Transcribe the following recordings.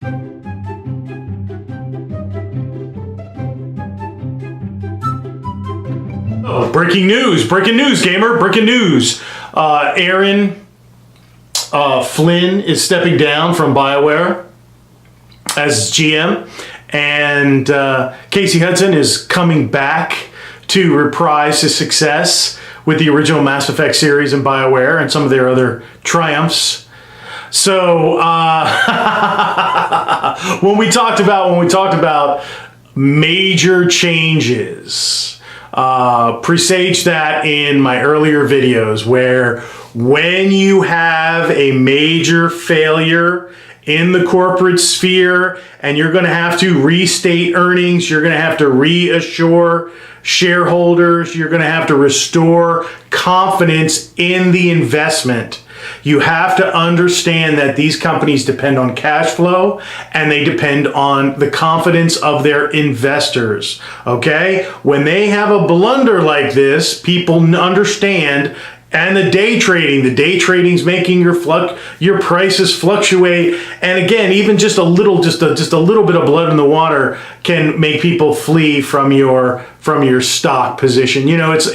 Oh, breaking news, gamer, breaking news. Aaron Flynn is stepping down from Bioware as GM, and Casey Hudson is coming back to reprise his success with the original Mass Effect series in Bioware and some of their other triumphs. So when we talked about major changes, presaged that in my earlier videos, where when you have a major failure in the corporate sphere and you're going to have to restate earnings, you're going to have to reassure shareholders, you're going to have to restore confidence in the investment. You have to understand that these companies depend on cash flow and they depend on the confidence of their investors. Okay? When they have a blunder like this, people understand. And the day trading's making your prices fluctuate. And again, even just a little bit of blood in the water can make people flee from your stock position. You know, it's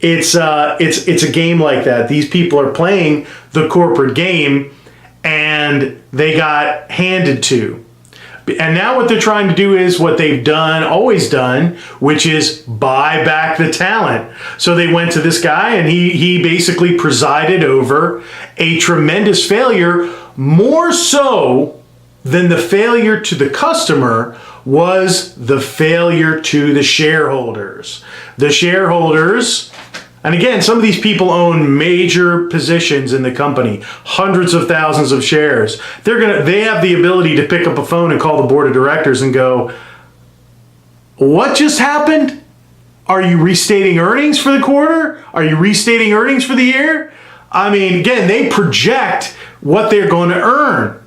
a game like that. These people are playing the corporate game and they got handed to. And now what they're trying to do is what they've always done, which is buy back the talent. So they went to this guy and he basically presided over a tremendous failure. More so than the failure to the customer was the failure to the shareholders. The shareholders, and again, some of these people own major positions in the company, hundreds of thousands of shares. They have the ability to pick up a phone and call the board of directors and go, what just happened? Are you restating earnings for the quarter? Are you restating earnings for the year? I mean, again, they project what they're going to earn.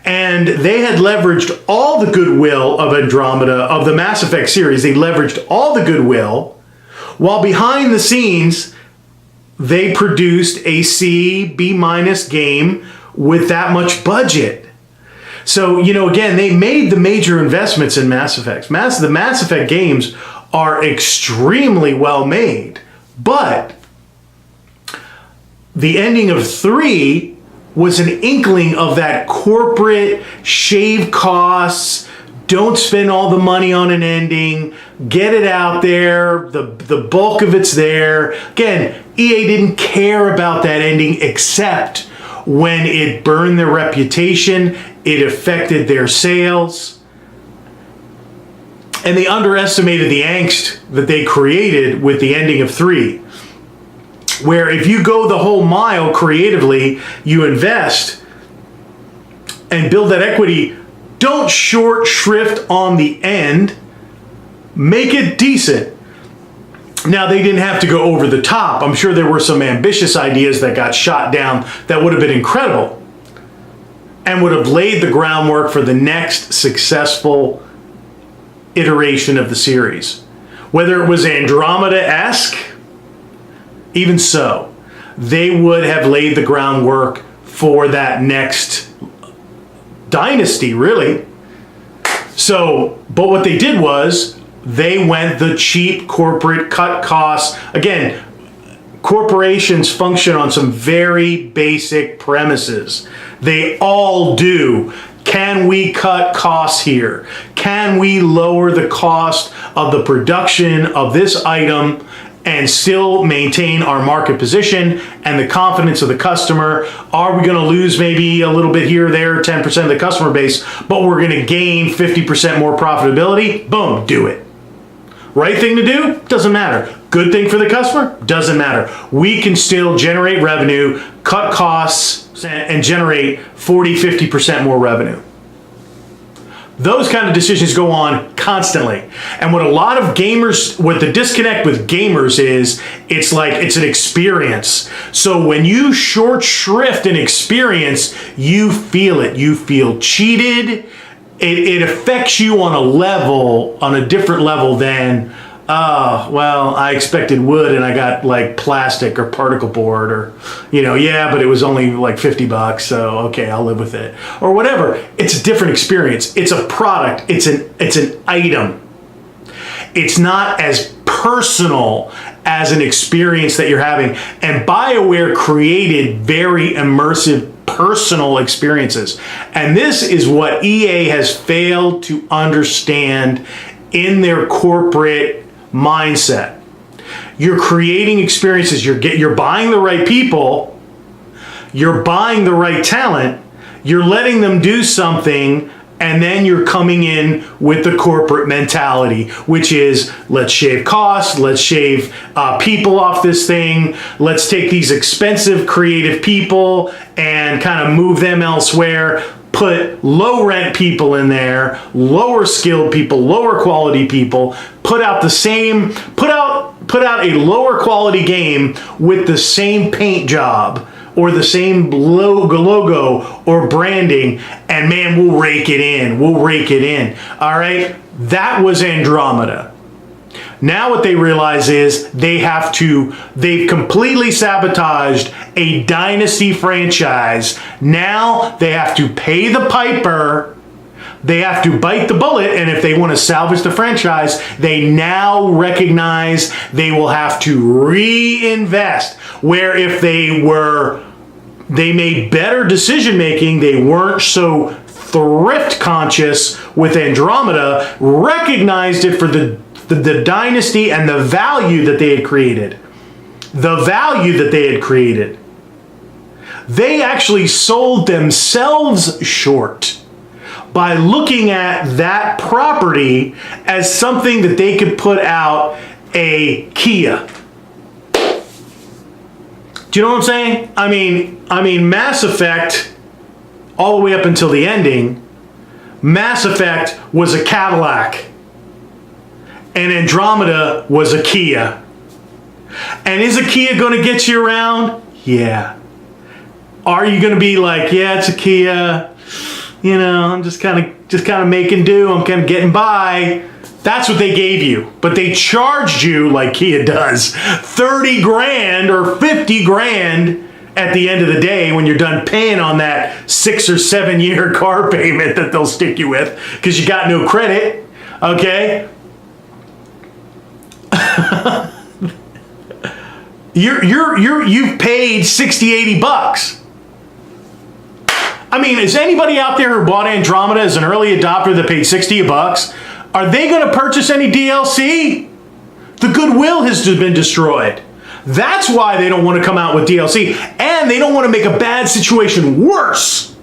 And they had leveraged all the goodwill of Andromeda, of the Mass Effect series. They leveraged all the goodwill, while behind the scenes, they produced a C, B- game with that much budget. So, you know, again, they made the major investments in Mass Effect. The Mass Effect games are extremely well made, but the ending of 3 was an inkling of that corporate shave costs, don't spend all the money on an ending, get it out there, the bulk of it's there. Again, EA didn't care about that ending except when it burned their reputation, it affected their sales, and they underestimated the angst that they created with the ending of 3. Where if you go the whole mile creatively, you invest and build that equity, don't short shrift on the end, make it decent. Now, they didn't have to go over the top. I'm sure there were some ambitious ideas that got shot down that would have been incredible and would have laid the groundwork for the next successful iteration of the series. Whether it was Andromeda-esque, even so, they would have laid the groundwork for that next dynasty, really. So, but what they did was they went the cheap corporate cut costs. Again, corporations function on some very basic premises. They all do. Can we cut costs here? Can we lower the cost of the production of this item and still maintain our market position and the confidence of the customer? Are we going to lose maybe a little bit here or there, 10% of the customer base, but we're going to gain 50% more profitability? Boom, do it. Right thing to do? Doesn't matter. Good thing for the customer? Doesn't matter. We can still generate revenue, cut costs, and generate 40-50% more revenue. Those kind of decisions go on constantly. And what a lot of gamers, what the disconnect with gamers is, it's like it's an experience. So when you short shrift an experience, you feel it. You feel cheated. It affects you on a different level than Oh, well, I expected wood and I got like plastic or particle board or, yeah, but it was only like $50. So, okay, I'll live with it or whatever. It's a different experience. It's a product. It's an item. It's not as personal as an experience that you're having. And BioWare created very immersive personal experiences. And this is what EA has failed to understand in their corporate mindset. You're creating experiences. You're buying the right people. You're buying the right talent. You're letting them do something, and then you're coming in with the corporate mentality, which is let's shave costs, let's shave people off this thing, let's take these expensive creative people and kind of move them elsewhere. Put low rent people in there, lower skilled people, lower quality people, put out a lower quality game with the same paint job or the same logo or branding, and man, we'll rake it in. All right? That was Andromeda. Now what they realize is they've completely sabotaged a Dynasty franchise. Now they have to pay the piper. They have to bite the bullet, and if they want to salvage the franchise, they now recognize they will have to reinvest. Where if they made better decision making, they weren't so thrift conscious with Andromeda, recognized it for the dynasty and the value that they had created. They actually sold themselves short by looking at that property as something that they could put out a Kia. Do you know what I'm saying? I mean, Mass Effect, all the way up until the ending, Mass Effect was a Cadillac. And Andromeda was a Kia. And is a Kia going to get you around? Yeah. Are you going to be like, yeah, it's a Kia. I'm just kind of making do. I'm kind of getting by. That's what they gave you. But they charged you, like Kia does, 30 grand or 50 grand at the end of the day when you're done paying on that 6 or 7 year car payment that they'll stick you with because you got no credit. Okay? You've paid $60-80. I mean, is anybody out there who bought Andromeda as an early adopter that paid $60? Are they going to purchase any DLC? The goodwill has been destroyed. That's why they don't want to come out with DLC, and they don't want to make a bad situation worse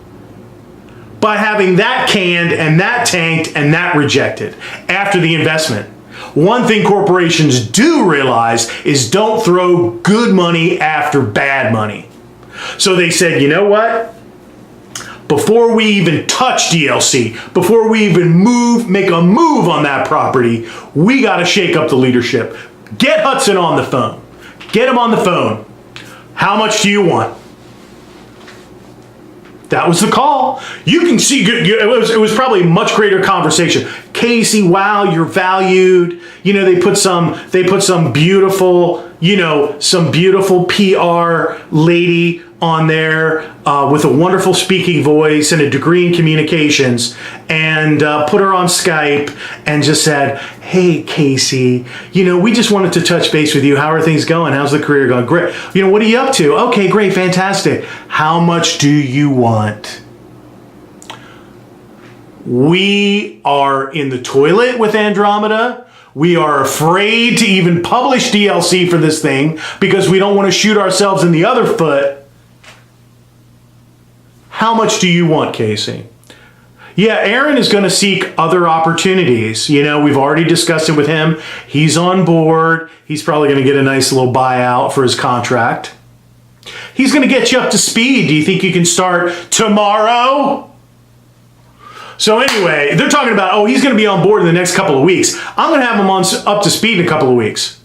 by having that canned and that tanked and that rejected after the investment. One thing corporations do realize is don't throw good money after bad money. So they said, you know what? Before we even touch DLC, before we even make a move on that property, we got to shake up the leadership. Get Hudson on the phone. Get him on the phone. How much do you want? That was the call. You can see it was probably a much greater conversation. Casey, wow, you're valued. They put some beautiful, some beautiful PR lady on there with a wonderful speaking voice and a degree in communications, and put her on Skype and just said, hey, Casey, we just wanted to touch base with you. How are things going? How's the career going? Great. What are you up to? Okay, great, fantastic. How much do you want? We are in the toilet with Andromeda. We are afraid to even publish DLC for this thing because we don't want to shoot ourselves in the other foot. How much do you want, Casey? Yeah, Aaron is going to seek other opportunities. We've already discussed it with him. He's on board. He's probably going to get a nice little buyout for his contract. He's going to get you up to speed. Do you think you can start tomorrow? So anyway, they're talking about, he's going to be on board in the next couple of weeks. I'm going to have him up to speed in a couple of weeks.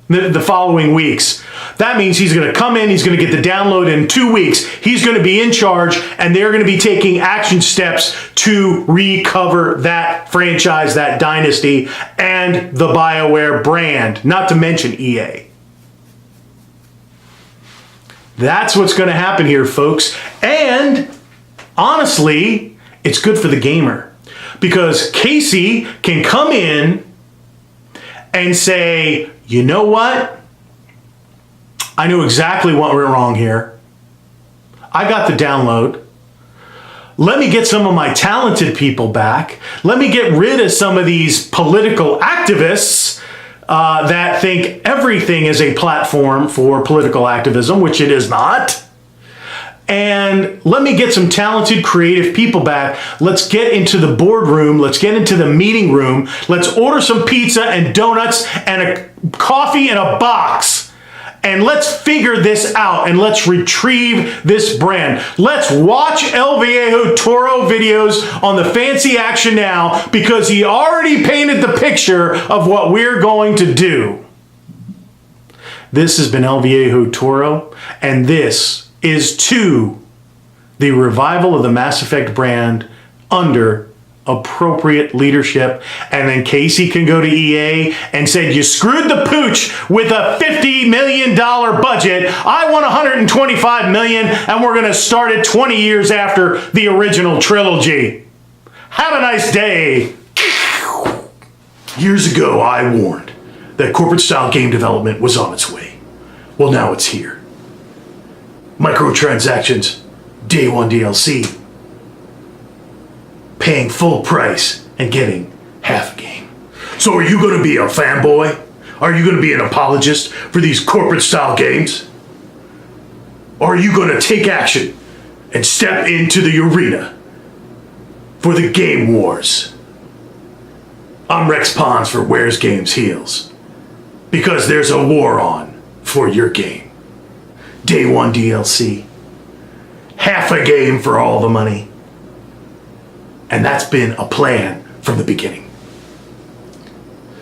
The following weeks. That means he's going to come in, he's going to get the download in 2 weeks. He's going to be in charge, and they're going to be taking action steps to recover that franchise, that dynasty, and the Bioware brand, not to mention EA. That's what's going to happen here, folks. And honestly, it's good for the gamer, because Casey can come in and say, you know what? I knew exactly what went wrong here. I got the download. Let me get some of my talented people back. Let me get rid of some of these political activists that think everything is a platform for political activism, which it is not. And let me get some talented, creative people back. Let's get into the boardroom. Let's get into the meeting room. Let's order some pizza and donuts and a coffee in a box. And let's figure this out, and let's retrieve this brand. Let's watch El Viejo Toro videos on the Fancy Action Now, because he already painted the picture of what we're going to do. This has been El Viejo Toro, and this is to the revival of the Mass Effect brand under appropriate leadership. And then Casey can go to EA and say, you screwed the pooch with a $50 million budget. I want $125 million, and we're going to start it 20 years after the original trilogy. Have a nice day. Years ago, I warned that corporate-style game development was on its way. Well, now it's here. Microtransactions, day one DLC, paying full price and getting half a game. So are you going to be a fanboy? Are you going to be an apologist for these corporate-style games? Or are you going to take action and step into the arena for the game wars? I'm Rex Pons for Where's Games Heels, because there's a war on for your game. Day one DLC, half a game for all the money. And that's been a plan from the beginning.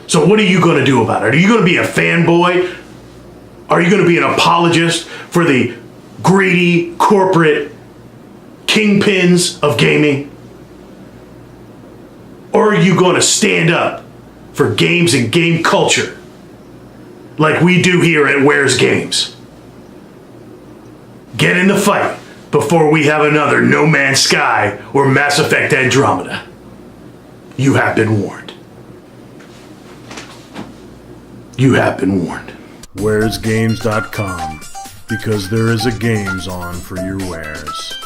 So what are you going to do about it? Are you going to be a fanboy? Are you going to be an apologist for the greedy corporate kingpins of gaming? Or are you going to stand up for games and game culture like we do here at Where's Games? Get in the fight before we have another No Man's Sky or Mass Effect Andromeda. You have been warned. You have been warned. Where'sgames.com, because there is a games on for your wares.